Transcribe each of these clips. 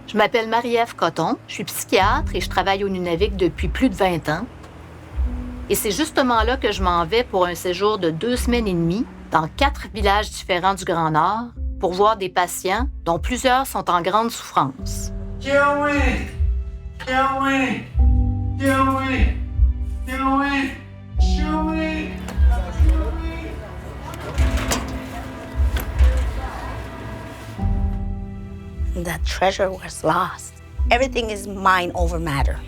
Je m'appelle Marie-Ève Cotton, je suis psychiatre et je travaille au Nunavik depuis plus de 20 ans. Et c'est justement là que je m'en vais pour un séjour de 2 semaines et demie dans 4 villages différents du Grand Nord pour voir des patients dont plusieurs sont en grande souffrance. Joey! Joey! Joey! Joey! Joey! That treasure was lost. Everything is mind over matter,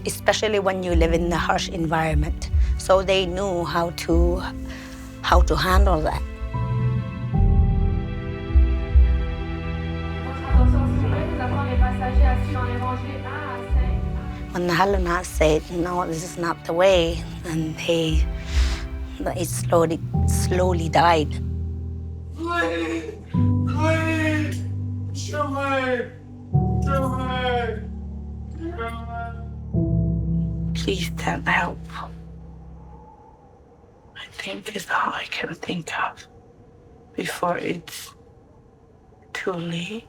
especially when you live in a harsh environment. So they knew how to handle that. When Helena said, no, this is not the way, and it slowly died. Please! Please! Joey! Joey! Please send help. I think it's all I can think of before it's too late.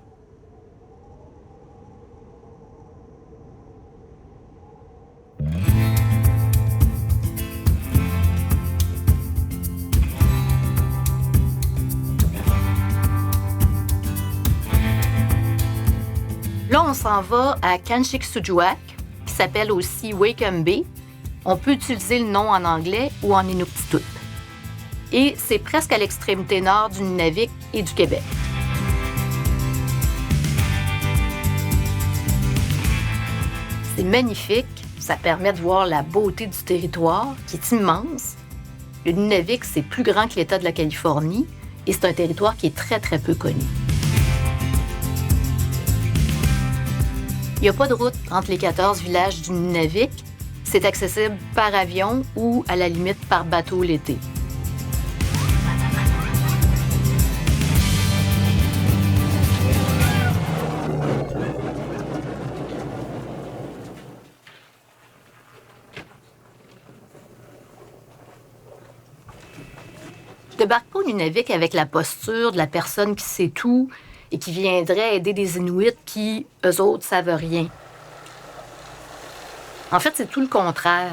Là, on s'en va à Kanchiksujjuaq, qui s'appelle aussi Wake Bay. On peut utiliser le nom en anglais ou en inuktitut. Et c'est presque à l'extrémité nord du Nunavik et du Québec. C'est magnifique, ça permet de voir la beauté du territoire, qui est immense. Le Nunavik, c'est plus grand que l'État de la Californie et c'est un territoire qui est très, très peu connu. Il n'y a pas de route entre les 14 villages du Nunavik. C'est accessible par avion ou, à la limite, par bateau l'été. Je débarque pas au Nunavik avec la posture de la personne qui sait tout et qui viendrait aider des Inuits qui, eux autres, savent rien. En fait, c'est tout le contraire.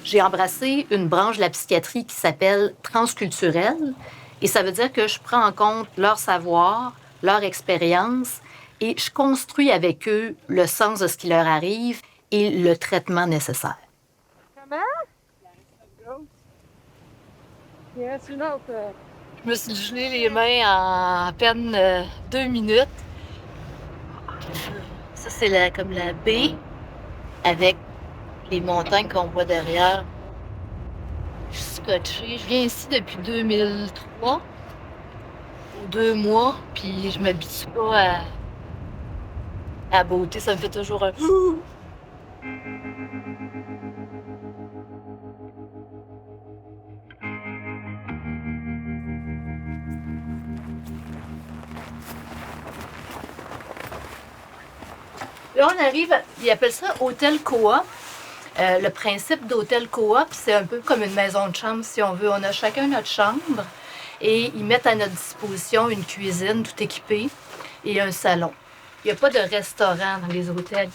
J'ai embrassé une branche de la psychiatrie qui s'appelle transculturelle et ça veut dire que je prends en compte leur savoir, leur expérience et je construis avec eux le sens de ce qui leur arrive et le traitement nécessaire. Comment? Yes, une autre. Je me suis gelé les mains en à peine 2 minutes. Ça, c'est comme la baie avec les montagnes qu'on voit derrière. Je suis scotchée. Je viens ici depuis 2003. 2 mois, puis je m'habitue pas à la beauté. Ça me fait toujours un... Là, on arrive, ils appellent ça hôtel coop. Le principe d'hôtel coop, c'est un peu comme une maison de chambre, si on veut. On a chacun notre chambre et ils mettent à notre disposition une cuisine tout équipée et un salon. Il n'y a pas de restaurant dans les hôtels.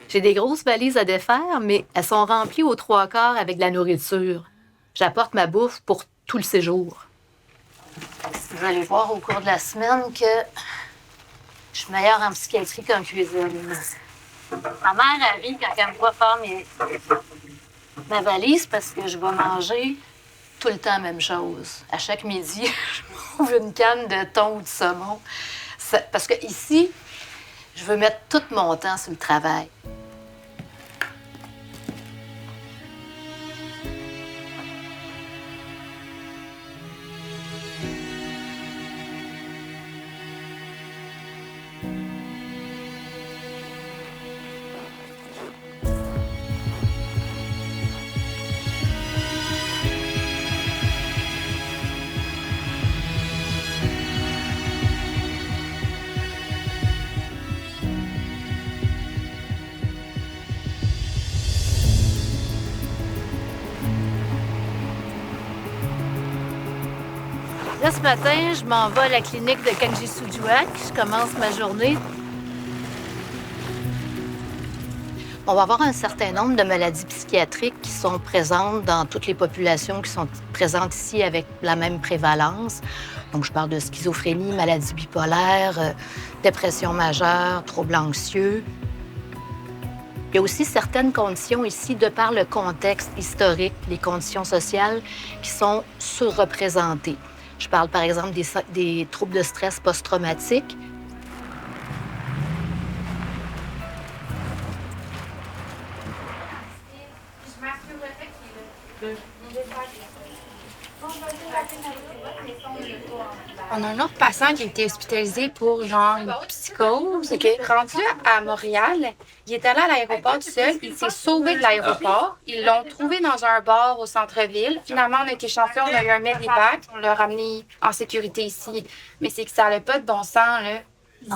J'ai des grosses valises à défaire, mais elles sont remplies aux 3/4 avec de la nourriture. J'apporte ma bouffe pour tout le séjour. Vous allez voir au cours de la semaine que je suis meilleure en psychiatrie qu'en cuisine. Ma mère rit quand elle me voit faire ma valise parce que je vais manger tout le temps la même chose. À chaque midi, je trouve une canne de thon ou de saumon. Parce que ici, je veux mettre tout mon temps sur le travail. ce matin, je m'en vais à la clinique de Kanji-Sujuak. Je commence ma journée. On va avoir un certain nombre de maladies psychiatriques qui sont présentes dans toutes les populations qui sont présentes ici avec la même prévalence. Donc, je parle de schizophrénie, maladie bipolaire, dépression majeure, troubles anxieux. Il y a aussi certaines conditions ici, de par le contexte historique, les conditions sociales qui sont surreprésentées. Je parle par exemple des troubles de stress post-traumatique. On a un autre patient qui a été hospitalisé pour genre une psychose. Rendu à Montréal, il est allé à l'aéroport tout seul. Il s'est sauvé de l'aéroport. Ils l'ont trouvé dans un bar au centre-ville. Finalement, on a été chanceux, on a eu un medevac. On l'a ramené en sécurité ici. Mais c'est que ça n'a pas de bon sens, là.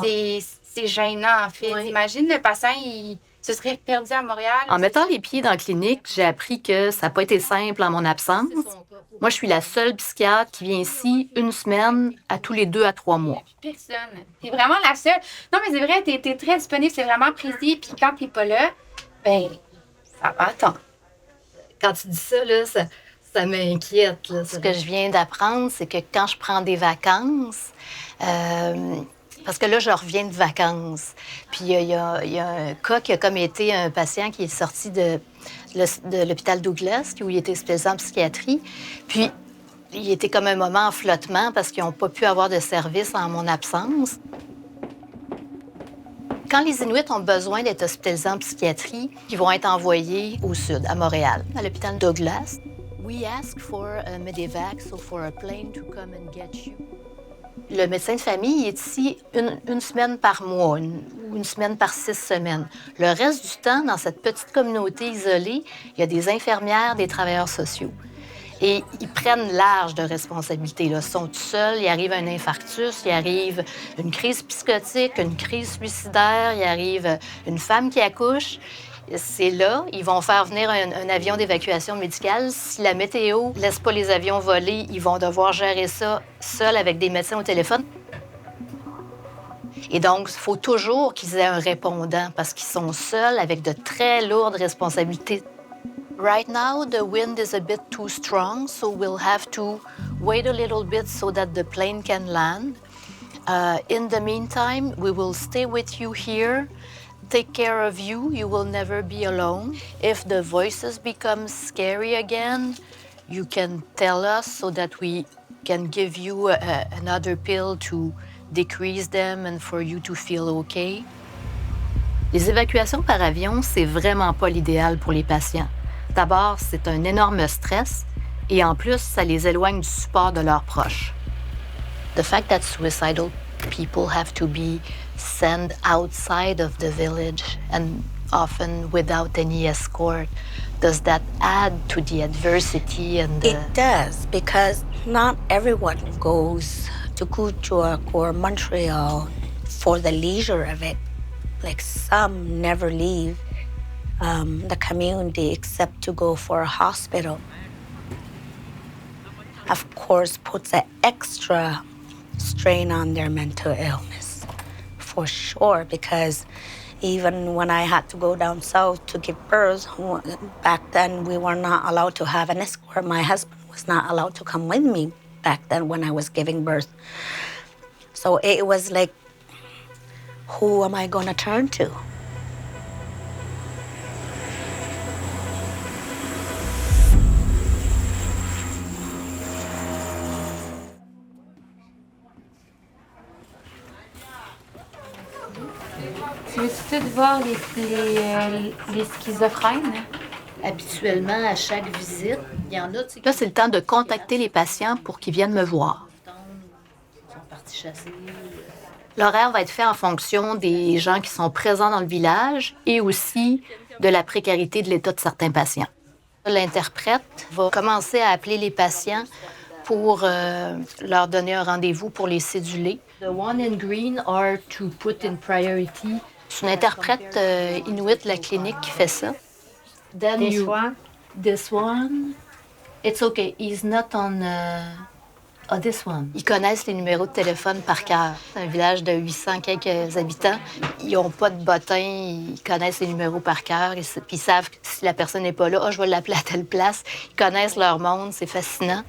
C'est gênant, en fait. Oui. Imagine, le patient, il se serait perdu à Montréal. En mettant les pieds dans la clinique, j'ai appris que ça n'a pas été simple en mon absence. Moi, je suis la seule psychiatre qui vient ici une semaine à tous les 2 à 3 mois. Personne. T'es vraiment la seule. Non, mais c'est vrai, t'es très disponible, c'est vraiment précis. Puis quand t'es pas là, ben, ça va attendre. Quand tu dis ça, là, ça m'inquiète. Là. Ce que je viens d'apprendre, c'est que quand je prends des vacances, parce que là, je reviens de vacances. Puis il y a un cas qui a comme été un patient qui est sorti de l'hôpital Douglas, où il était spécialisé en psychiatrie. Puis il était comme un moment en flottement parce qu'ils n'ont pas pu avoir de service en mon absence. Quand les Inuits ont besoin d'être hospitalisés en psychiatrie, ils vont être envoyés au sud, à Montréal, à l'hôpital Douglas. We ask for a medevac, so for a plane to come and get you. Le médecin de famille est ici une semaine par mois, ou une semaine par 6 semaines. Le reste du temps, dans cette petite communauté isolée, il y a des infirmières, des travailleurs sociaux. Et ils prennent large de responsabilités. Ils sont tout seuls, il arrive un infarctus, il arrive une crise psychotique, une crise suicidaire, il arrive une femme qui accouche. C'est là, ils vont faire venir un avion d'évacuation médicale. Si la météo ne laisse pas les avions voler, ils vont devoir gérer ça seuls avec des médecins au téléphone. Et donc, il faut toujours qu'ils aient un répondant parce qu'ils sont seuls avec de très lourdes responsabilités. Right now, the wind is a bit too strong, so we'll have to wait a little bit so that the plane can land. In the meantime, we will stay with you here. Take care of you. You will never be alone. If the voices become scary again, you can tell us so that we can give you another pill to decrease them and for you to feel okay. Les évacuations par avion, c'est vraiment pas l'idéal pour les patients. D'abord, c'est un énorme stress et en plus, ça les éloigne du support de leurs proches. The fact that suicidal people have to be sent outside of the village and often without any escort, does that add to the adversity and the... It does, because not everyone goes to Kuujjuaq or Montreal for the leisure of it. Like, some never leave the community except to go for a hospital. Of course, puts an extra strain on their mental illness, for sure, because even when I had to go down south to give birth, back then we were not allowed to have an escort. My husband was not allowed to come with me back then when I was giving birth. So it was like, who am I going to turn to? Tu veux-tu tout voir les schizophrènes? Habituellement, à chaque visite, il y en a... Là, c'est le temps de contacter les patients pour qu'ils viennent me voir. L'horaire va être fait en fonction des gens qui sont présents dans le village et aussi de la précarité de l'état de certains patients. L'interprète va commencer à appeler les patients pour leur donner un rendez-vous pour les céduler. The one in green are to put in priority. C'est une interprète inuit de la clinique qui fait ça. Then This one? This one. It's okay. He's not on Oh, this one. Ils connaissent les numéros de téléphone par cœur. C'est un village de 800 quelques habitants. Ils n'ont pas de bottin, ils connaissent les numéros par cœur. Puis ils savent que si la personne n'est pas là, je vais l'appeler à telle place. Ils connaissent leur monde, c'est fascinant.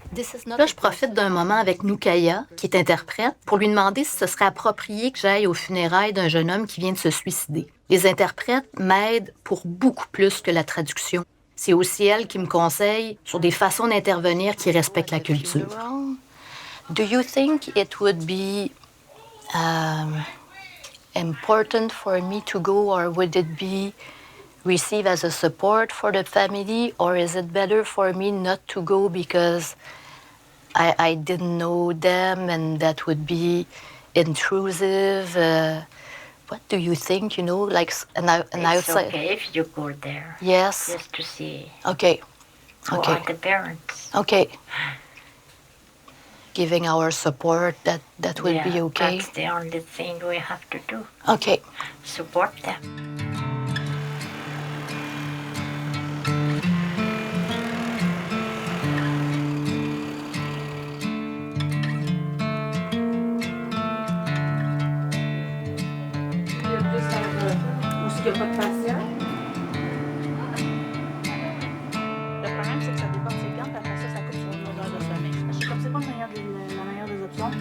Là, je profite d'un moment avec Noukaya, qui est interprète, pour lui demander si ce serait approprié que j'aille aux funérailles d'un jeune homme qui vient de se suicider. Les interprètes m'aident pour beaucoup plus que la traduction. C'est aussi elle qui me conseille sur des façons d'intervenir qui respectent la culture. Do you think it would be important for me to go, or would it be received as a support for the family, or is it better for me not to go because I didn't know them and that would be intrusive? What do you think? You know, like an outside. It's okay if you go there. Yes. Just to see Okay. who Okay. are the parents. Okay. Giving our support, that would be okay. That's the only thing we have to do. Okay. Support them. Il y a plus où il n'y a pas de patient. Le problème, c'est que ça déborde ses gants, puis après ça, ça coupe sur une odeur de sommeil. Parce que comme c'est pas la meilleure des options,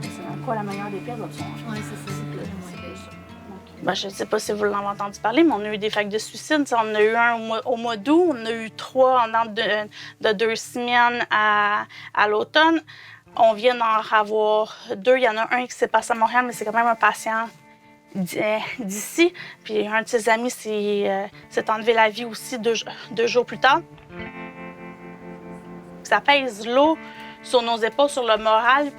c'est quoi la meilleure des pires options? Oui, c'est ça. Ben, je ne sais pas si vous l'avez entendu parler, mais on a eu des vagues de suicide. On en a eu un au mois d'août, on a eu 3 en ordre de 2 semaines à l'automne. On vient d'en avoir 2. Il y en a un qui s'est passé à Montréal, mais c'est quand même un patient d'ici. Puis un de ses amis s'est enlevé la vie aussi 2 jours plus tard. Ça pèse lourd sur nos épaules, sur le moral.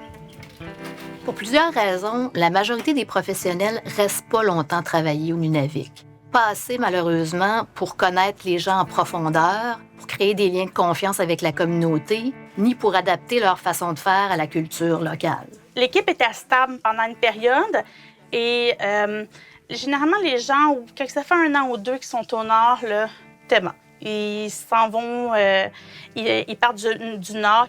Pour plusieurs raisons, la majorité des professionnels restent pas longtemps travailler au Nunavik. Pas assez, malheureusement, pour connaître les gens en profondeur, pour créer des liens de confiance avec la communauté, ni pour adapter leur façon de faire à la culture locale. L'équipe était stable pendant une période et généralement, les gens, quand ça fait 1 an ou 2 qu'ils sont au nord, là, tellement. Ils s'en vont, ils partent du nord.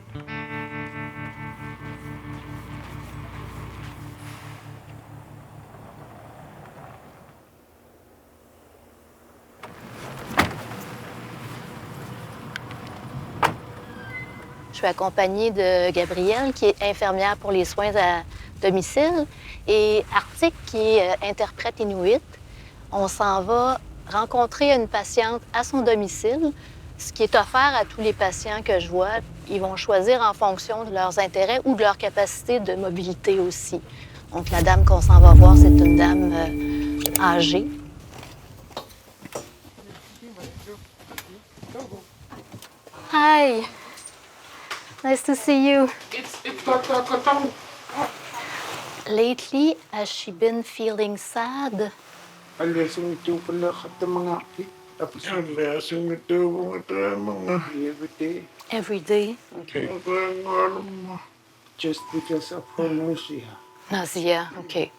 Je suis accompagnée de Gabrielle, qui est infirmière pour les soins à domicile, et Arctic, qui est interprète inuit. On s'en va rencontrer une patiente à son domicile, ce qui est offert à tous les patients que je vois. Ils vont choisir en fonction de leurs intérêts ou de leur capacité de mobilité aussi. Donc, la dame qu'on s'en va voir, c'est une dame âgée. Hi. Nice to see you. It's Dr. Lately, has she been feeling sad? Alasong ito pala ka mga tapos alasong ito mga every day. Every day? Okay. Just because of her nausea. Nausea, okay.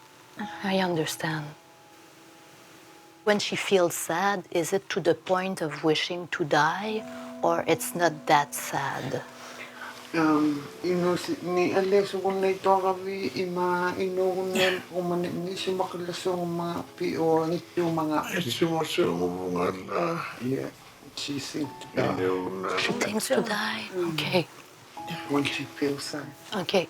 I understand. When she feels sad, is it to the point of wishing to die, or it's not that sad? Ni Alex kung na ito kami inuunan kung ni sumakilasong mga PO ito mga sumasong mga yeah she thinks She thinks to die? Okay. when she feels sad. Okay.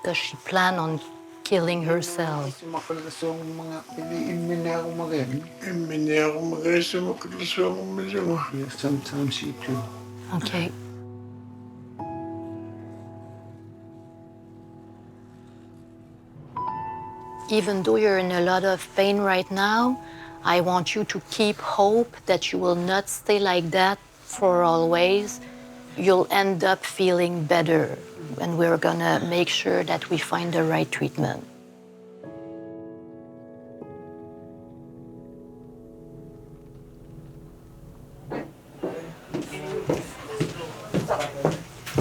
Does she plan on killing herself? Sumakilasong mga iniin ako magaling. Imini ako magaling sumakilasong mga. Yeah, sometimes she do. Okay. Even though you're in a lot of pain right now, I want you to keep hope that you will not stay like that for always. You'll end up feeling better, and we're gonna make sure that we find the right treatment.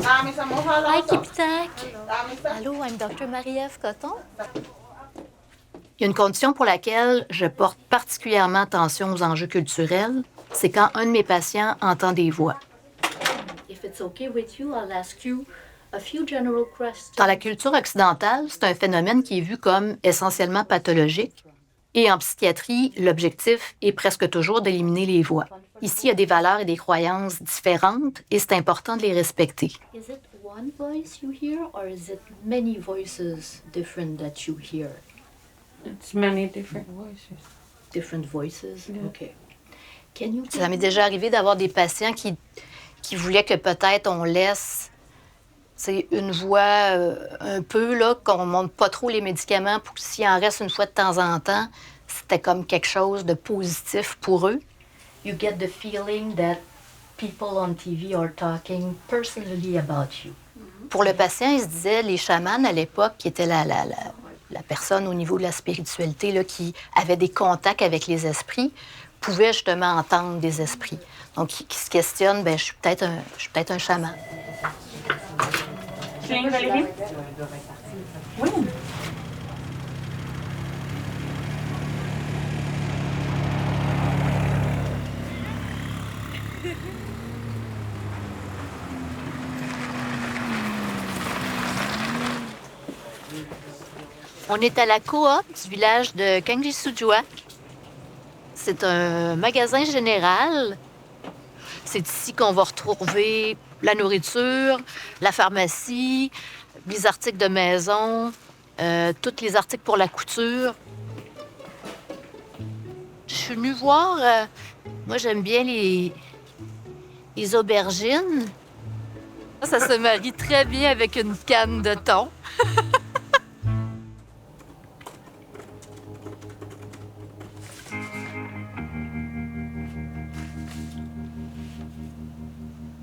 Hi, Kipitak. Allô, I'm Dr. Marie-Ève Coton. Il y a une condition pour laquelle je porte particulièrement attention aux enjeux culturels, c'est quand un de mes patients entend des voix. it's okay with you, I'll ask you a few general questions. Dans la culture occidentale, c'est un phénomène qui est vu comme essentiellement pathologique. Et en psychiatrie, l'objectif est presque toujours d'éliminer les voix. Ici, il y a des valeurs et des croyances différentes et c'est important de les respecter. Is it one voice you hear or is it many voices different that you hear? It's many different voices. Different voices? Yeah. OK. Ça m'est déjà arrivé d'avoir des patients qui voulaient que peut-être on laisse une voix un peu, là, qu'on ne monte pas trop les médicaments pour que s'il en reste une fois de temps en temps, c'était comme quelque chose de positif pour eux. You get the feeling that people on TV are talking personally about you. Pour le patient, il se disait, les chamans à l'époque, qui étaient la personne au niveau de la spiritualité là, qui avait des contacts avec les esprits, pouvaient justement entendre des esprits. Donc, qui se questionnent, je suis peut-être un chaman. Tu viens, Valérie? Oui. On est à la coop du village de Kangisujua. C'est un magasin général. C'est ici qu'on va retrouver la nourriture, la pharmacie, les articles de maison, tous les articles pour la couture. Je suis venue voir, moi j'aime bien les aubergines. Ça se marie très bien avec une canne de thon.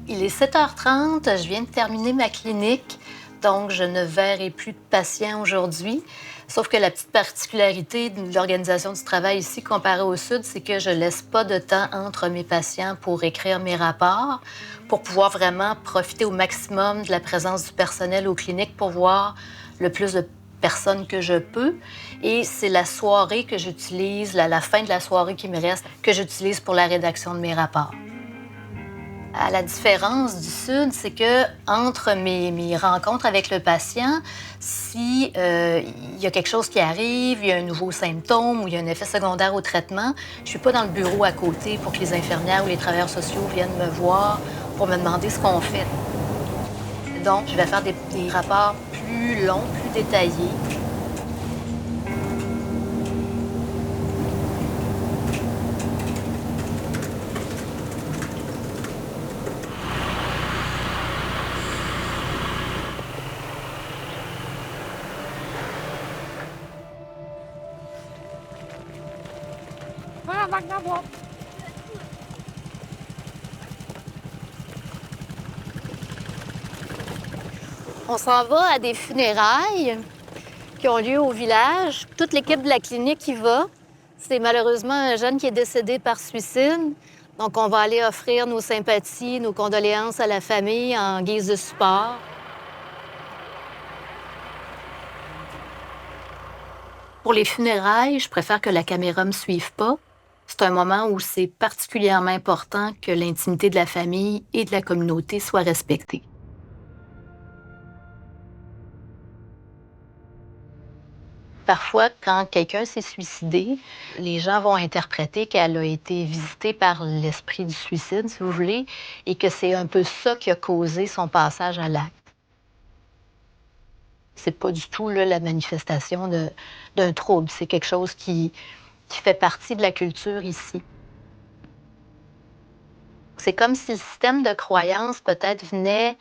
Il est 7h30, je viens de terminer ma clinique, donc je ne verrai plus de patients aujourd'hui. Sauf que la petite particularité de l'organisation du travail ici, comparée au Sud, c'est que je ne laisse pas de temps entre mes patients pour écrire mes rapports, pour pouvoir vraiment profiter au maximum de la présence du personnel aux cliniques pour voir le plus de personnes que je peux. Et c'est la soirée que j'utilise, la fin de la soirée qui me reste, que j'utilise pour la rédaction de mes rapports. À la différence du Sud, c'est que entre mes rencontres avec le patient, si il y a quelque chose qui arrive, il y a un nouveau symptôme ou il y a un effet secondaire au traitement, je suis pas dans le bureau à côté pour que les infirmières ou les travailleurs sociaux viennent me voir pour me demander ce qu'on fait. Donc, je vais faire des rapports plus longs, plus détaillés. On s'en va à des funérailles qui ont lieu au village. Toute l'équipe de la clinique y va. C'est malheureusement un jeune qui est décédé par suicide. Donc, on va aller offrir nos sympathies, nos condoléances à la famille en guise de support. Pour les funérailles, je préfère que la caméra ne me suive pas. C'est un moment où c'est particulièrement important que l'intimité de la famille et de la communauté soit respectée. Parfois, quand quelqu'un s'est suicidé, les gens vont interpréter qu'elle a été visitée par l'esprit du suicide, si vous voulez, et que c'est un peu ça qui a causé son passage à l'acte. C'est pas du tout là, la manifestation d'un trouble. C'est quelque chose qui fait partie de la culture ici. C'est comme si le système de croyance peut-être venait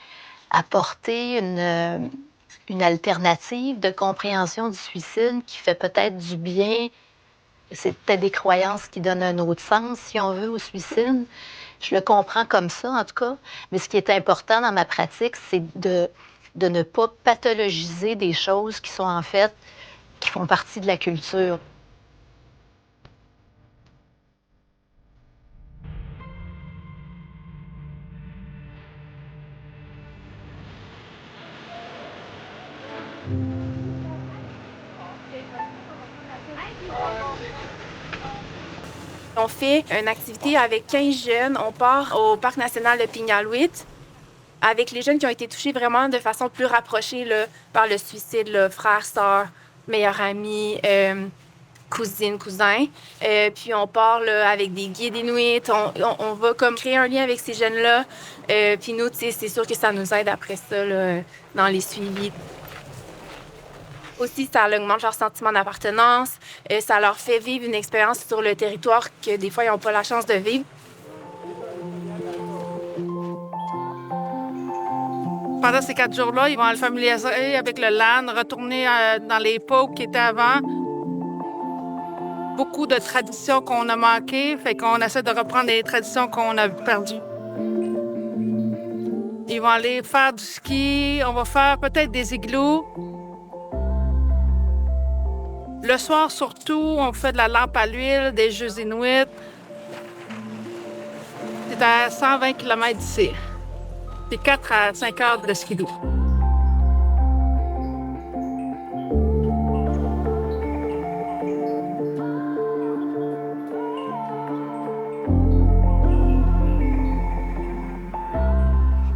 apporter une alternative de compréhension du suicide qui fait peut-être du bien. C'est peut-être des croyances qui donnent un autre sens, si on veut, au suicide. Je le comprends comme ça, en tout cas. Mais ce qui est important dans ma pratique, c'est de ne pas pathologiser des choses qui sont en fait, qui font partie de la culture. On fait une activité avec 15 jeunes. On part au Parc national de Piñaluit avec les jeunes qui ont été touchés vraiment de façon plus rapprochée là, par le suicide, là, frère, sœur, meilleur ami, cousine, cousin. Puis on part là, avec des guides inuits. On va comme créer un lien avec ces jeunes-là. Puis nous, tu sais, c'est sûr que ça nous aide après ça là, dans les suivis. Aussi, ça augmente leur sentiment d'appartenance. Ça leur fait vivre une expérience sur le territoire que des fois, ils n'ont pas la chance de vivre. Pendant ces 4 jours-là, ils vont se familiariser avec le land, retourner dans les pots qui étaient avant. Beaucoup de traditions qu'on a manquées, fait qu'on essaie de reprendre les traditions qu'on a perdues. Ils vont aller faire du ski, on va faire peut-être des igloos. Le soir, surtout, on fait de la lampe à l'huile, des jeux inuits. C'est à 120 km d'ici. C'est 4 à 5 heures de skidoo.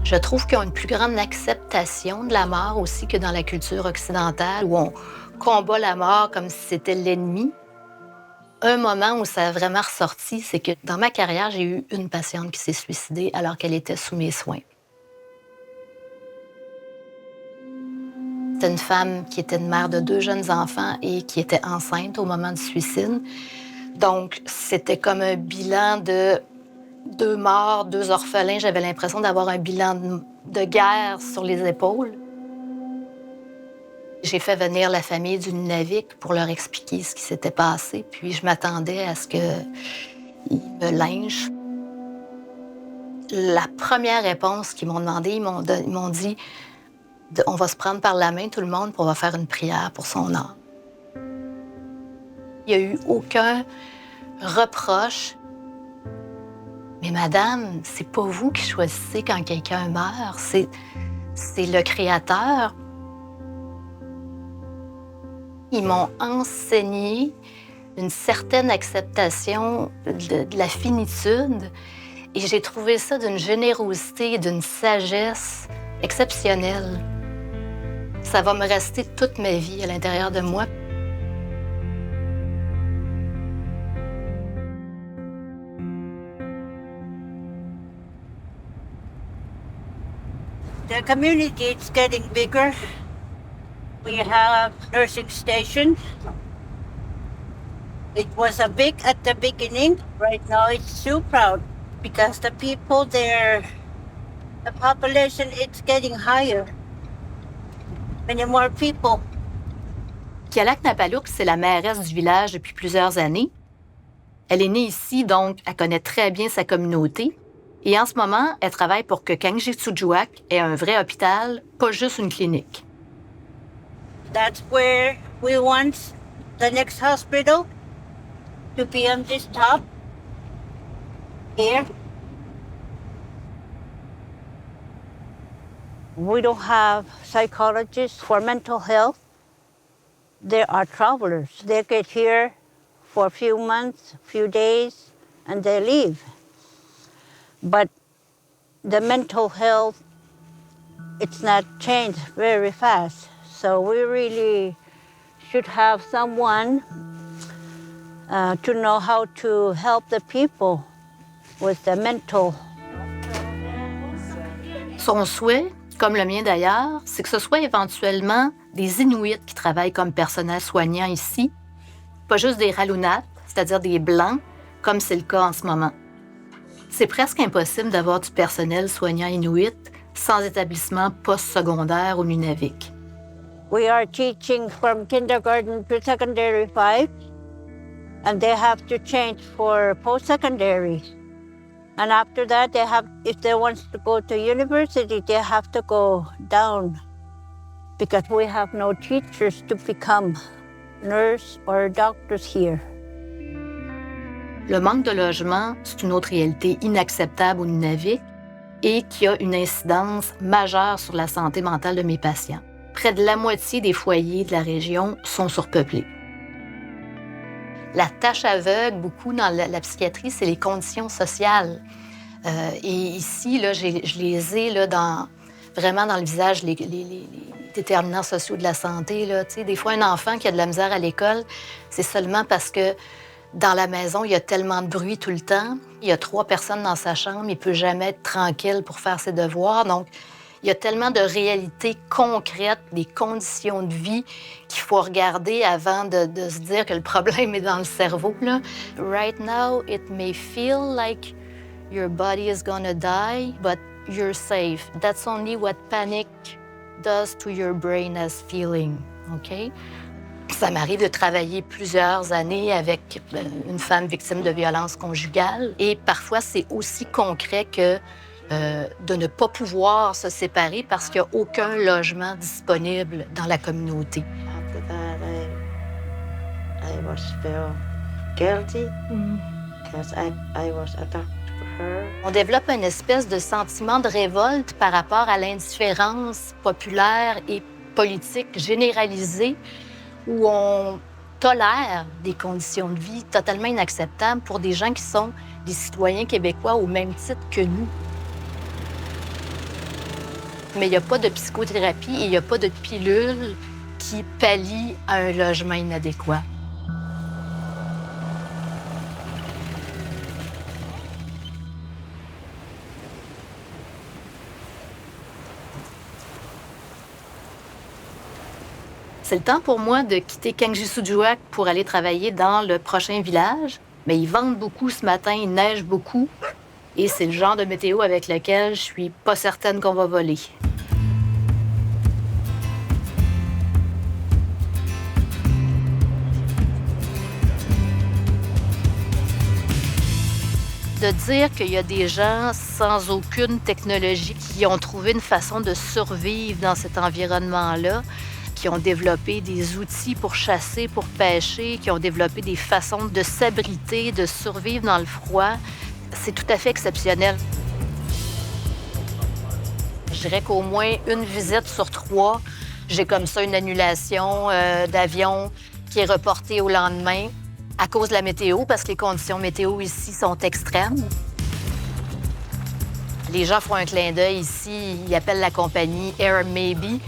Je trouve qu'ils ont une plus grande acceptation de la mort aussi que dans la culture occidentale, où on combat la mort comme si c'était l'ennemi. Un moment où ça a vraiment ressorti, c'est que dans ma carrière, j'ai eu une patiente qui s'est suicidée alors qu'elle était sous mes soins. C'était une femme qui était une mère de 2 jeunes enfants et qui était enceinte au moment du suicide. Donc, c'était comme un bilan de 2 morts, 2 orphelins. J'avais l'impression d'avoir un bilan de guerre sur les épaules. J'ai fait venir la famille du Nunavik pour leur expliquer ce qui s'était passé. Puis je m'attendais à ce qu'ils me lynchent. La première réponse qu'ils m'ont demandé, ils m'ont dit « On va se prendre par la main, tout le monde, puis on va faire une prière pour son âme. » Il n'y a eu aucun reproche. Mais madame, c'est pas vous qui choisissez quand quelqu'un meurt, c'est le Créateur. Ils m'ont enseigné une certaine acceptation de la finitude et j'ai trouvé ça d'une générosité et d'une sagesse exceptionnelle. Ça va me rester toute ma vie à l'intérieur de moi. The community is getting bigger. We have nursing stations. It was a big at the beginning. Right now it's too proud because the people there, the population is getting higher. Many more people. Kialak Napalouk, c'est la mairesse du village depuis plusieurs années. Elle est née ici, donc elle connaît très bien sa communauté. Et en ce moment, elle travaille pour que Kangiqsujuaq ait un vrai hôpital, pas juste une clinique. That's where we want the next hospital to be on this top here. We don't have psychologists for mental health. There are travelers. They get here for a few months, few days, and they leave. But the mental health, it's not changed very fast. So we really should have someone to know how to help the people with the mental. Son souhait, comme le mien d'ailleurs, c'est que ce soit éventuellement des Inuits qui travaillent comme personnel soignant ici, pas juste des Ralunat, c'est-à-dire des Blancs, comme c'est le cas en ce moment. C'est presque impossible d'avoir du personnel soignant Inuit sans établissement post-secondaire au Nunavik. We are teaching from kindergarten to secondary 5, and they have to change for post-secondary. And after that, if they want to go to university, they have to go down because we have no teachers to become nurse or doctors here. Le manque de logement, c'est une autre réalité inacceptable au Nunavik et qui a une incidence majeure sur la santé mentale de mes patients. Près de la moitié des foyers de la région sont surpeuplés. La tâche aveugle, beaucoup dans la psychiatrie, c'est les conditions sociales. Et ici, là, je les ai là, dans vraiment dans le visage les déterminants sociaux de la santé. Là. Tu sais, des fois, un enfant qui a de la misère à l'école, c'est seulement parce que dans la maison, il y a tellement de bruit tout le temps. Il y a 3 personnes dans sa chambre, il ne peut jamais être tranquille pour faire ses devoirs. Donc, il y a tellement de réalités concrètes, des conditions de vie qu'il faut regarder avant de se dire que le problème est dans le cerveau. Là. Right now, it may feel like your body is gonna die, but you're safe. That's only what panic does to your brain as feeling, OK? Ça m'arrive de travailler plusieurs années avec une femme victime de violence conjugale. Et parfois, c'est aussi concret que de ne pas pouvoir se séparer parce qu'il n'y a aucun logement disponible dans la communauté. After that, I was feel guilty because I was attacked her. On développe une espèce de sentiment de révolte par rapport à l'indifférence populaire et politique généralisée où on tolère des conditions de vie totalement inacceptables pour des gens qui sont des citoyens québécois au même titre que nous. Mais il n'y a pas de psychothérapie et il n'y a pas de pilule qui pallie à un logement inadéquat. C'est le temps pour moi de quitter Kangisoujuak pour aller travailler dans le prochain village. Mais ils vendent beaucoup ce matin, il neige beaucoup. Et c'est le genre de météo avec lequel je suis pas certaine qu'on va voler. De dire qu'il y a des gens sans aucune technologie qui ont trouvé une façon de survivre dans cet environnement-là, qui ont développé des outils pour chasser, pour pêcher, qui ont développé des façons de s'abriter, de survivre dans le froid, c'est tout à fait exceptionnel. Je dirais qu'au moins une visite sur 3, j'ai comme ça une annulation d'avion qui est reportée au lendemain à cause de la météo, parce que les conditions météo ici sont extrêmes. Les gens font un clin d'œil ici, ils appellent la compagnie Air Maybe,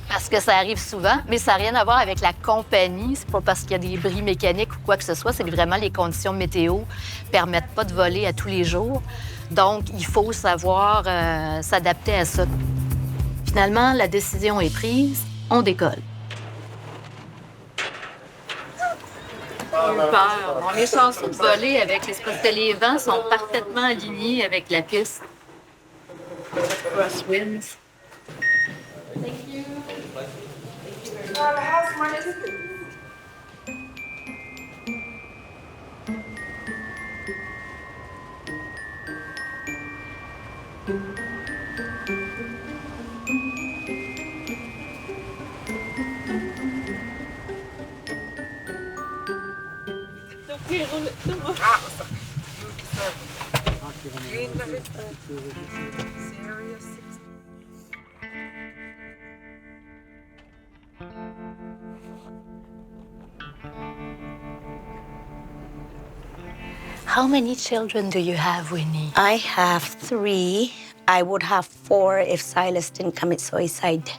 parce que ça arrive souvent, mais ça n'a rien à voir avec la compagnie. C'est pas parce qu'il y a des bris mécaniques ou quoi que ce soit, c'est que vraiment les conditions météo ne permettent pas de voler à tous les jours. Donc, il faut savoir s'adapter à ça. Finalement, la décision est prise, on décolle. Peur. On est censé voler avec parce que les vents sont parfaitement alignés avec la piste. Crosswinds. How many children do you have, Winnie? I have 3. I would have 4 if Silas didn't commit suicide.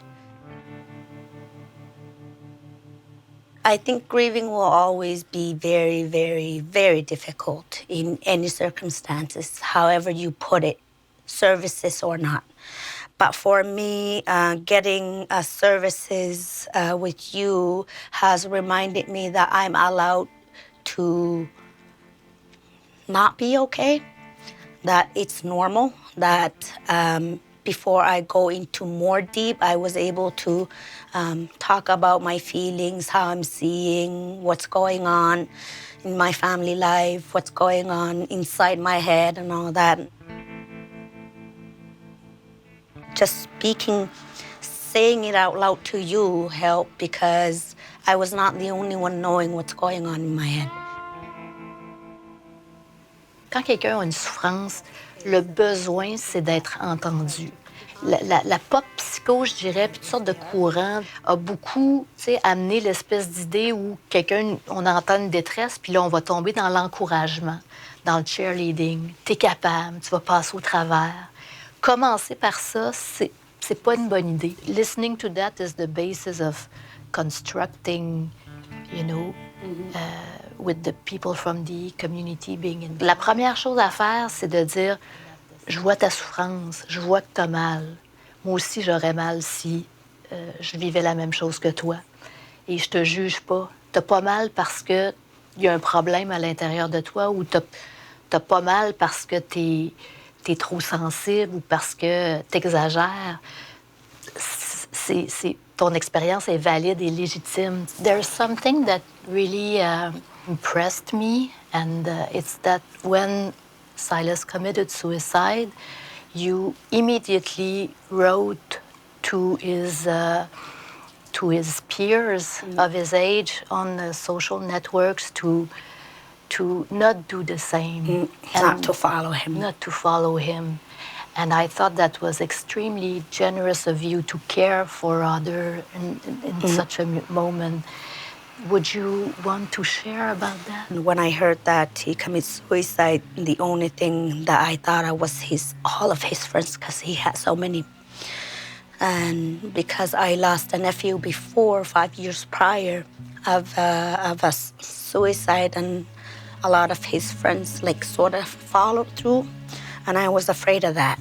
I think grieving will always be very, very, very difficult in any circumstances, however you put it, services or not. But for me, getting services with you has reminded me that I'm allowed to not be okay, that it's normal, that before I go into more deep, I was able to talk about my feelings, how I'm seeing, what's going on in my family life, what's going on inside my head and all that. Just speaking, saying it out loud to you helped because I was not the only one knowing what's going on in my head. Quand quelqu'un a une souffrance, le besoin, c'est d'être entendu. La pop psycho, je dirais, puis toutes sortes de courants, a beaucoup amené l'espèce d'idée où quelqu'un, on entend une détresse, puis là, on va tomber dans l'encouragement, dans le cheerleading. T'es capable, tu vas passer au travers. Commencer par ça, c'est pas une bonne idée. Listening to that is the basis of constructing, you know, with the people from the community being in. La première chose à faire, c'est de dire, je vois ta souffrance, je vois que t'as mal. Moi aussi, j'aurais mal si je vivais la même chose que toi. Et je te juge pas. T'as pas mal parce que il y a un problème à l'intérieur de toi ou t'as pas mal parce que t'es trop sensible ou parce que t'exagères. Ton expérience est valide et légitime. There's something that really impressed me, and it's that when Silas committed suicide, you immediately wrote to his peers of his age on the social networks to not do the same. Not to follow him. Not to follow him. And I thought that was extremely generous of you to care for others in such a moment. Would you want to share about that? When I heard that he committed suicide, the only thing that I thought of was all of his friends, because he had so many. And because I lost a nephew before, 5 years prior, of a suicide, and a lot of his friends sort of followed through. And I was afraid of that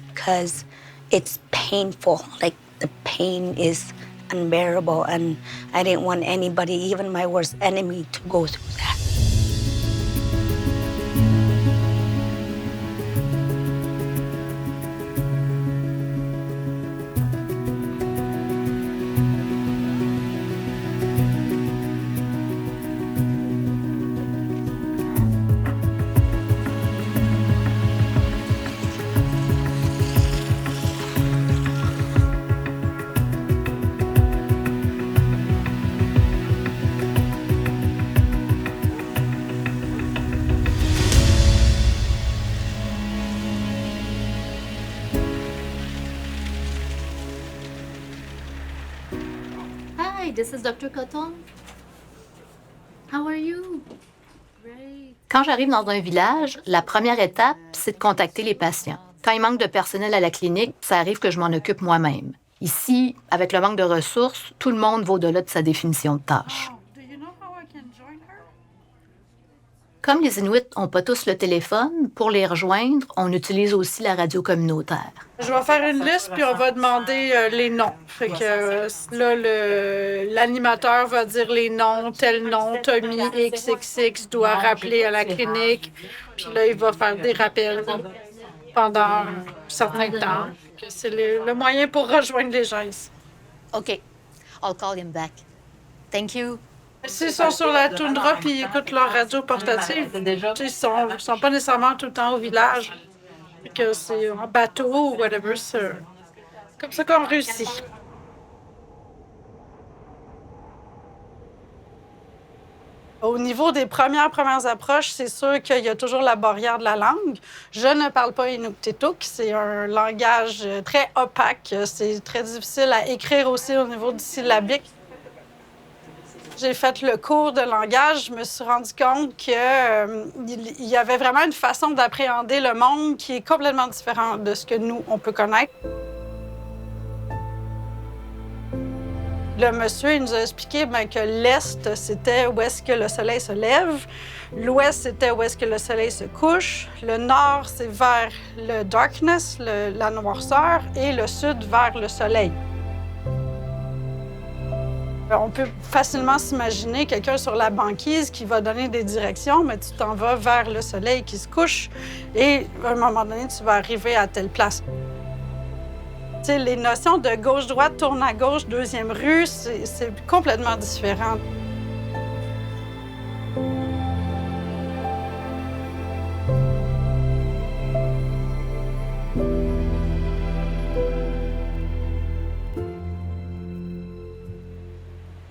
because it's painful. The pain is unbearable, and I didn't want anybody, even my worst enemy, to go through that. Hi, this is Dr. Cotton. How are you? Great. Quand j'arrive dans un village, la première étape, c'est de contacter les patients. Quand il manque de personnel à la clinique, ça arrive que je m'en occupe moi-même. Ici, avec le manque de ressources, tout le monde va au-delà de sa définition de tâche. Comme les Inuits n'ont pas tous le téléphone, pour les rejoindre, on utilise aussi la radio communautaire. Je vais faire une liste, puis on va demander les noms. Fait que là, l'animateur va dire les noms, tel nom, Tommy XXX doit rappeler à la clinique. Puis là, il va faire des rappels pendant un certain temps. C'est le moyen pour rejoindre les gens ici. OK. I'll call him back. Thank you. S'ils sont sur la toundra puis ils écoutent leur radio portative, ils sont pas nécessairement tout le temps au village. Que c'est en bateau ou whatever, c'est comme ça qu'on réussit. Au niveau des premières approches, c'est sûr qu'il y a toujours la barrière de la langue. Je ne parle pas Inuktitut, c'est un langage très opaque. C'est très difficile à écrire aussi au niveau du syllabique. J'ai fait le cours de langage, je me suis rendu compte qu'il y avait vraiment une façon d'appréhender le monde qui est complètement différente de ce que nous, on peut connaître. Le monsieur, il nous a expliqué que l'Est, c'était où est-ce que le soleil se lève. L'Ouest, c'était où est-ce que le soleil se couche. Le Nord, c'est vers le darkness, la noirceur, et le Sud, vers le soleil. On peut facilement s'imaginer quelqu'un sur la banquise qui va donner des directions, mais tu t'en vas vers le soleil qui se couche et à un moment donné, tu vas arriver à telle place. Tu sais, les notions de gauche-droite, tourne à gauche, deuxième rue, c'est complètement différent.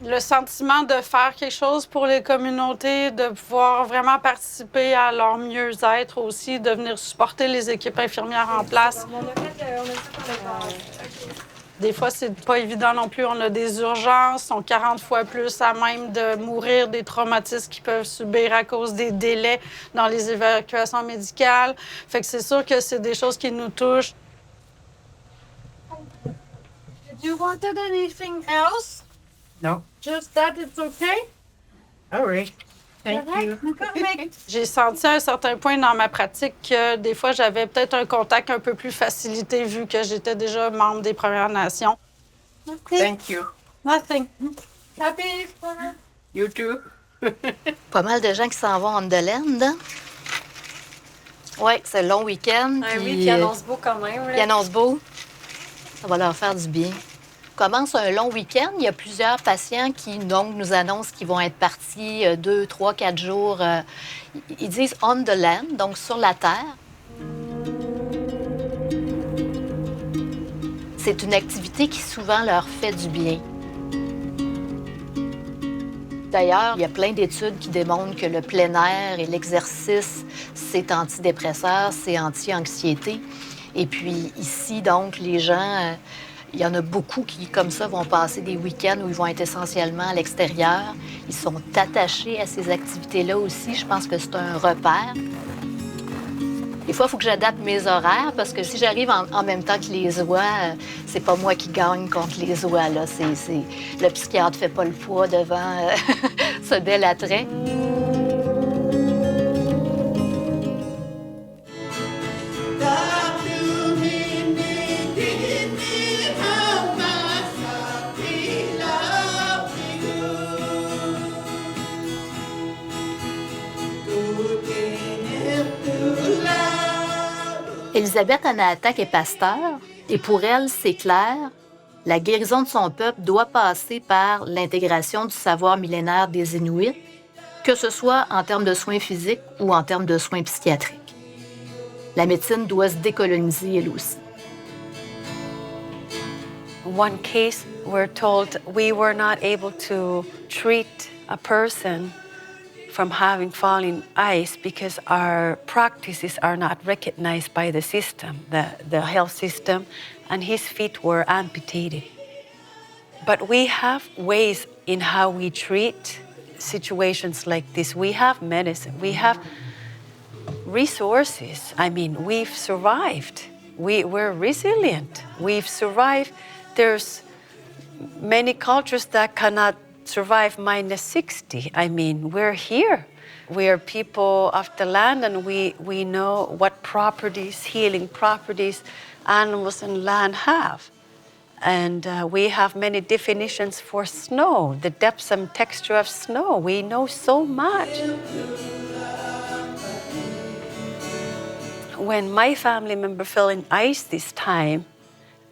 Le sentiment de faire quelque chose pour les communautés, de pouvoir vraiment participer à leur mieux-être aussi, de venir supporter les équipes infirmières en place. Des fois, c'est pas évident non plus. On a des urgences, sont 40 fois plus à même de mourir des traumatismes qu'ils peuvent subir à cause des délais dans les évacuations médicales. Fait que c'est sûr que c'est des choses qui nous touchent. You wanted anything else? No. Just that it's okay? All right. Thank you. J'ai senti à un certain point dans ma pratique que des fois, j'avais peut-être un contact un peu plus facilité vu que j'étais déjà membre des Premières Nations. Thank you. Nothing. Happy. You too. Pas mal de gens qui s'en vont en the land. Hein? Oui, c'est un long week-end. Ah puis, oui, qui annonce beau quand même. Là. Qui annonce beau. Ça va leur faire du bien. Commence un long week-end. Il y a plusieurs patients qui donc, nous annoncent qu'ils vont être partis 2, 3, 4 jours. Ils disent on the land, donc sur la terre. C'est une activité qui souvent leur fait du bien. D'ailleurs, il y a plein d'études qui démontrent que le plein air et l'exercice, c'est antidépresseur, c'est anti-anxiété. Et puis ici, donc, les gens, il y en a beaucoup qui, comme ça, vont passer des week-ends où ils vont être essentiellement à l'extérieur. Ils sont attachés à ces activités-là aussi. Je pense que c'est un repère. Des fois, il faut que j'adapte mes horaires parce que si j'arrive en même temps que les oies, c'est pas moi qui gagne contre les oies. Là. Le psychiatre fait pas le poids devant ce bel attrait. Élisabeth Anahuac est pasteur et pour elle, c'est clair, la guérison de son peuple doit passer par l'intégration du savoir millénaire des Inuits, que ce soit en termes de soins physiques ou en termes de soins psychiatriques. La médecine doit se décoloniser elle aussi. One case, we're told we were not able to treat a person from having fallen ice because our practices are not recognized by the system, the health system, and his feet were amputated. But we have ways in how we treat situations like this. We have medicine, we have resources. I mean, we've survived. We're resilient. We've survived. There's many cultures that cannot survive minus 60. I mean, we're here. We are people of the land and we know what properties, healing properties, animals and land have. And we have many definitions for snow, the depth and texture of snow. We know so much. When my family member fell in ice this time,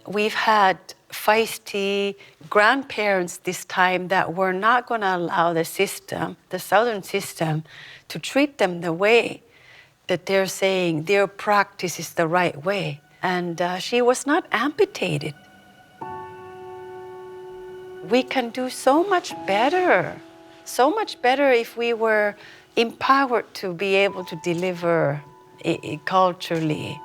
we've had feisty grandparents this time that were not going to allow the system, the Southern system, to treat them the way that they're saying their practice is the right way. And she was not amputated. We can do so much better if we were empowered to be able to deliver it culturally.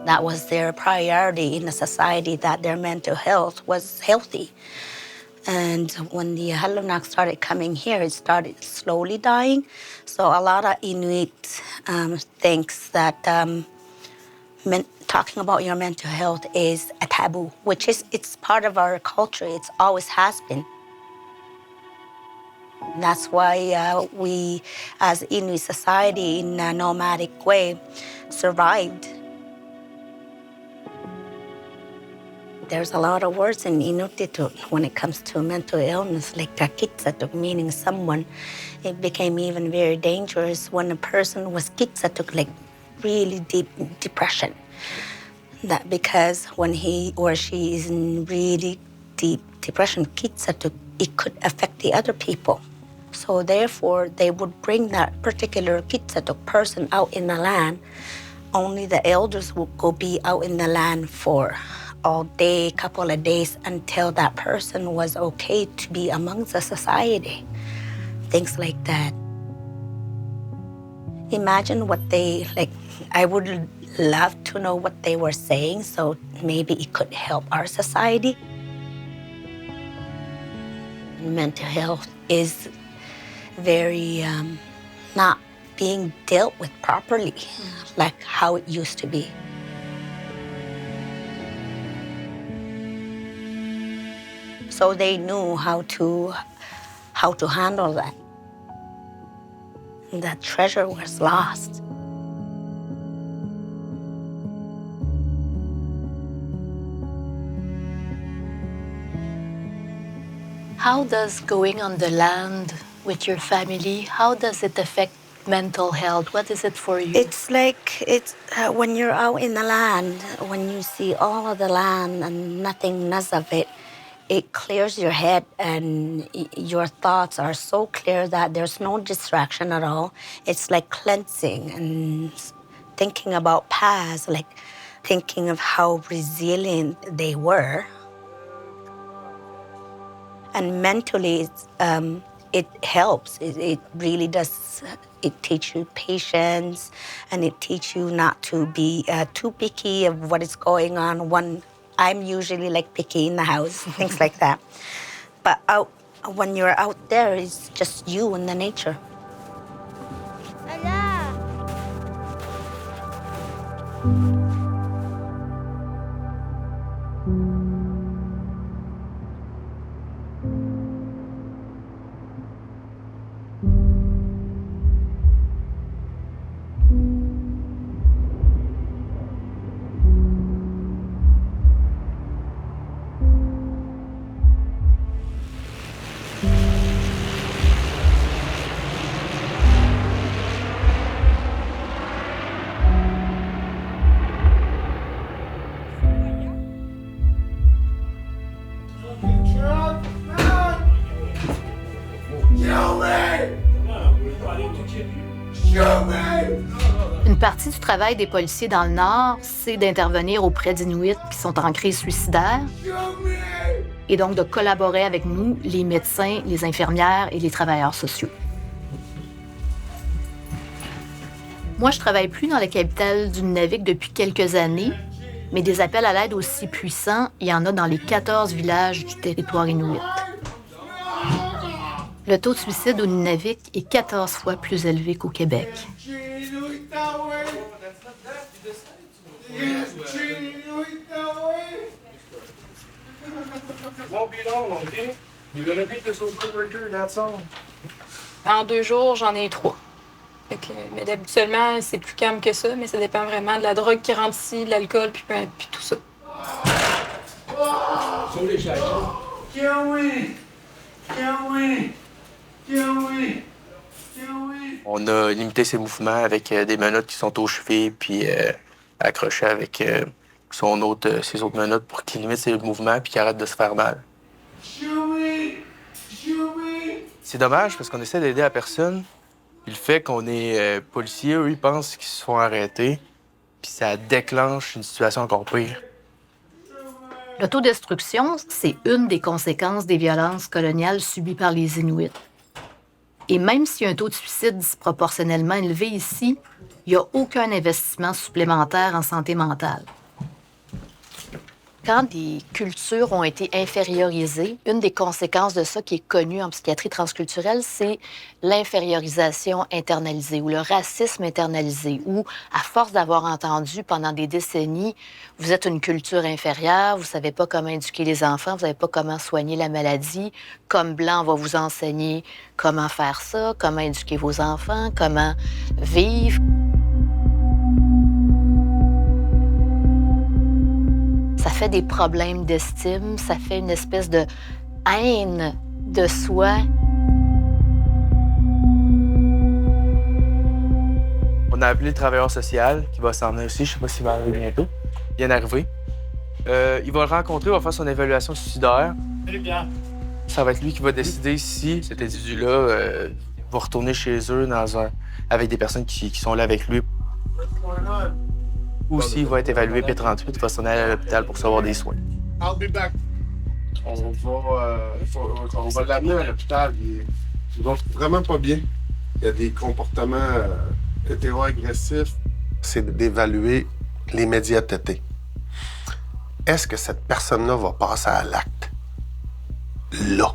That was their priority in a society, that their mental health was healthy. And when the Halunaq started coming here, it started slowly dying. So a lot of Inuit thinks that talking about your mental health is a taboo, which is, it's part of our culture. It's always has been. That's why we, as Inuit society, in a nomadic way, survived. There's a lot of words in Inuktitut when it comes to mental illness, like kakitsatuk, meaning someone. It became even very dangerous when a person was kitsatuk, like really deep depression. That because when he or she is in really deep depression, kitsatuk, it could affect the other people. So therefore, they would bring that particular kitsatuk person out in the land. Only the elders would go be out in the land for all day, couple of days, until that person was okay to be amongst the society. Things like that. Imagine what they, like, I would love to know what they were saying, so maybe it could help our society. Mental health is very not being dealt with properly, like how it used to be. So they knew how to handle that. That treasure was lost. How does going on the land with your family, how does it affect mental health? What is it for you? It's like when you're out in the land, when you see all of the land and nothingness of it, it clears your head and your thoughts are so clear that there's no distraction at all. It's like cleansing and thinking about past, like thinking of how resilient they were. And mentally, it helps. It really does. It teaches you patience, and it teaches you not to be too picky of what is going on. I'm usually like picky in the house, things like that. But when you're out there, it's just you and the nature. Une partie du travail des policiers dans le Nord, c'est d'intervenir auprès d'Inuits qui sont en crise suicidaire et donc de collaborer avec nous, les médecins, les infirmières et les travailleurs sociaux. Moi, je travaille plus dans la capitale du Nunavik depuis quelques années, mais des appels à l'aide aussi puissants, il y en a dans les 14 villages du territoire inuit. Le taux de suicide au Nunavik est 14 fois plus élevé qu'au Québec. En 2 jours, j'en ai 3. Mais habituellement, c'est plus calme que ça, mais ça dépend vraiment de la drogue qui rentre ici, de l'alcool, puis tout ça. On a limité ses mouvements avec des menottes qui sont aux chevilles, puis accrochées avec ses autres menottes pour qu'il limite ses mouvements puis qu'il arrête de se faire mal. C'est dommage parce qu'on essaie d'aider la personne. Puis le fait qu'on est policiers, eux, ils pensent qu'ils se font arrêter, puis ça déclenche une situation encore pire. L'autodestruction, c'est une des conséquences des violences coloniales subies par les Inuits. Et même s'il y a un taux de suicide disproportionnellement élevé ici, il n'y a aucun investissement supplémentaire en santé mentale. Quand des cultures ont été infériorisées, une des conséquences de ça qui est connue en psychiatrie transculturelle, c'est l'infériorisation internalisée ou le racisme internalisé, où, à force d'avoir entendu pendant des décennies, vous êtes une culture inférieure, vous ne savez pas comment éduquer les enfants, vous ne savez pas comment soigner la maladie, comme Blanc, on va vous enseigner comment faire ça, comment éduquer vos enfants, comment vivre. Ça fait des problèmes d'estime, ça fait une espèce de haine de soi. On a appelé le travailleur social qui va s'en venir aussi, je sais pas s'il va arriver bientôt. Il vient d'arriver. Il va le rencontrer, il va faire son évaluation suicidaire. Salut Pierre. Ça va être lui qui va décider si cet individu-là va retourner chez eux avec des personnes qui sont là avec lui. Ou s'il va être évalué P38, il va s'en aller à l'hôpital pour recevoir des soins. I'll be back. On va l'amener à l'hôpital. Il va vraiment pas bien. Il y a des comportements hétéro-agressifs. C'est d'évaluer l'immédiateté. Est-ce que cette personne-là va passer à l'acte? Là.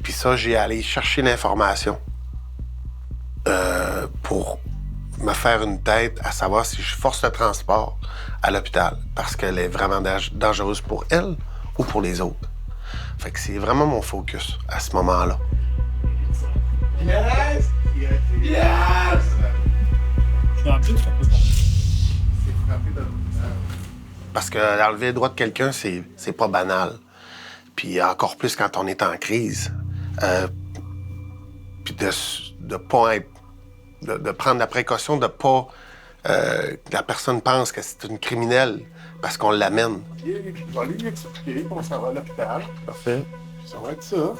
Puis ça, j'ai allé chercher l'information. pour me faire une tête à savoir si je force le transport à l'hôpital parce qu'elle est vraiment dangereuse pour elle ou pour les autres. Fait que c'est vraiment mon focus à ce moment-là. Yes! Yes! Parce que enlever les droits de quelqu'un, c'est pas banal. Puis encore plus quand on est en crise. Puis de pas être... De prendre la précaution de pas... que la personne pense que c'est une criminelle parce qu'on l'amène. Je vais lui expliquer qu'on s'en va à l'hôpital. Parfait. Ça va être ça.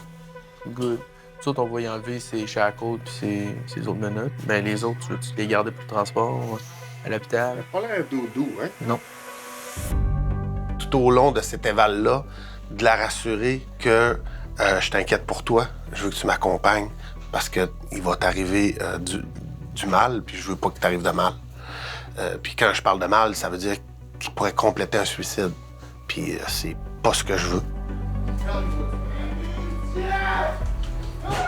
Good. Nous autres, on va y enlever ses shackles puis ses autres menottes. Ben, les autres, tu les garder pour le transport à l'hôpital. Pas l'air doudou, hein? Non. Tout au long de cet éval-là, de la rassurer que je t'inquiète pour toi, je veux que tu m'accompagnes parce qu'il va t'arriver du mal, puis je veux pas que t'arrives de mal. Puis quand je parle de mal, ça veut dire qu'il pourrait compléter un suicide. Puis c'est pas ce que je veux.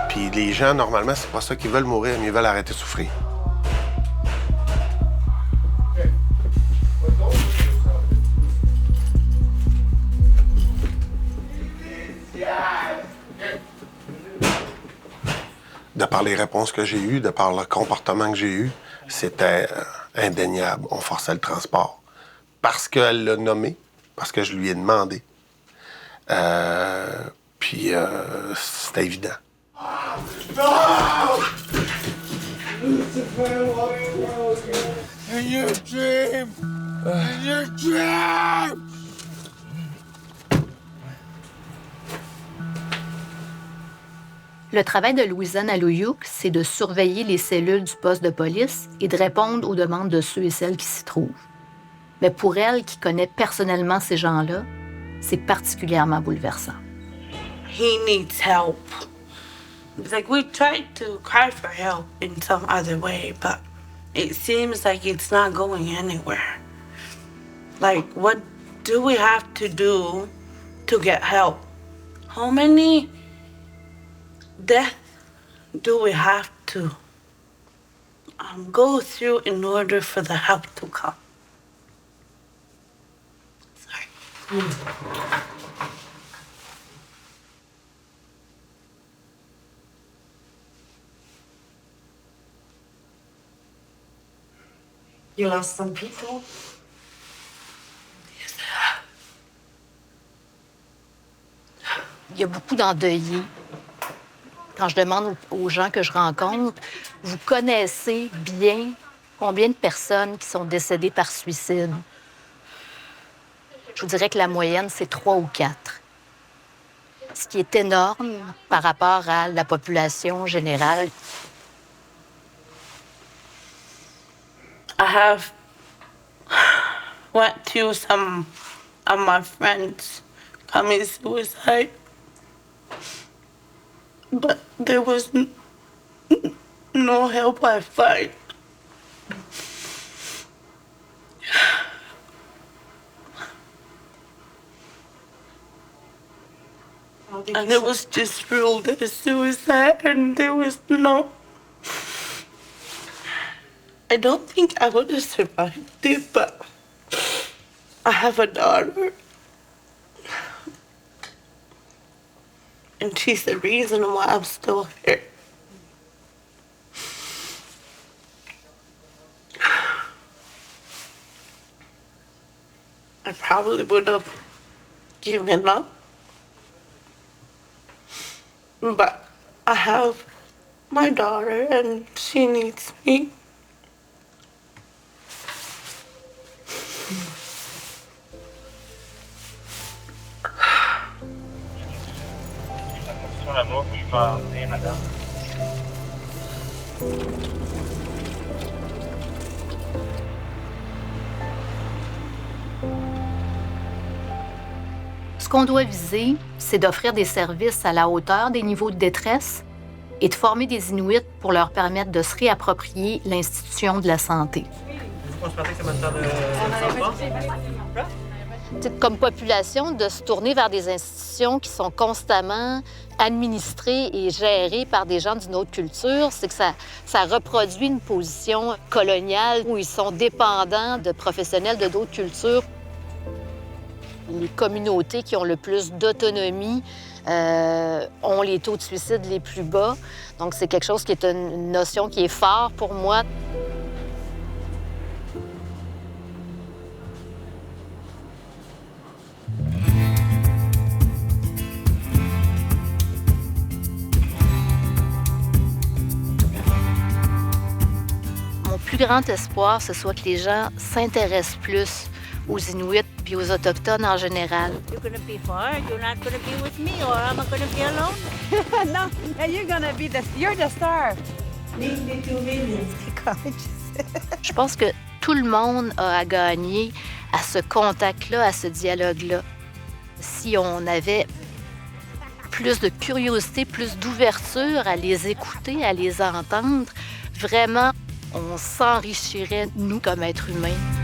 Puis les gens, normalement, c'est pas ça qu'ils veulent mourir, mais ils veulent arrêter de souffrir. De par les réponses que j'ai eues, de par le comportement que j'ai eu, c'était indéniable. On forçait le transport. Parce qu'elle l'a nommé, parce que je lui ai demandé. Puis c'était évident. No! In your dream! In your dream! Le travail de Louisa Nalouyuk, c'est de surveiller les cellules du poste de police et de répondre aux demandes de ceux et celles qui s'y trouvent. Mais pour elle, qui connaît personnellement ces gens-là, c'est particulièrement bouleversant. He needs help. Like, we tried to cry for help in some other way, but it seems like it's not going anywhere. Like, what do we have to do to get help? How many deaths do we have to go through in order for the help to come? Sorry. You lost some people? Yes. Il y a beaucoup d'endeuillés. Quand je demande aux gens que je rencontre, vous connaissez bien combien de personnes qui sont décédées par suicide? Je vous dirais que la moyenne, c'est 3 ou 4. Ce qui est énorme par rapport à la population générale. I have went to some of my friends commit suicide, but there was no help I find. And it was just ruled as suicide, and there was no... I don't think I would have survived it, but I have a daughter. And she's the reason why I'm still here. I probably would have given up. But I have my daughter and she needs me. Ce qu'on doit viser, c'est d'offrir des services à la hauteur des niveaux de détresse et de former des Inuits pour leur permettre de se réapproprier l'institution de la santé. Comme population, de se tourner vers des institutions qui sont constamment administrées et gérées par des gens d'une autre culture, c'est que ça reproduit une position coloniale où ils sont dépendants de professionnels de d'autres cultures. Les communautés qui ont le plus d'autonomie ont les taux de suicide les plus bas. Donc, c'est quelque chose qui est une notion qui est forte pour moi. Mon plus grand espoir, ce soit que les gens s'intéressent plus aux Inuits et aux Autochtones en général. You're going to be far. You're not going to be with me, or am I going to be alone? No, you're going to be you're the star. Je pense que tout le monde a à gagner à ce contact-là, à ce dialogue-là. Si on avait plus de curiosité, plus d'ouverture à les écouter, à les entendre, vraiment, on s'enrichirait, nous, comme êtres humains.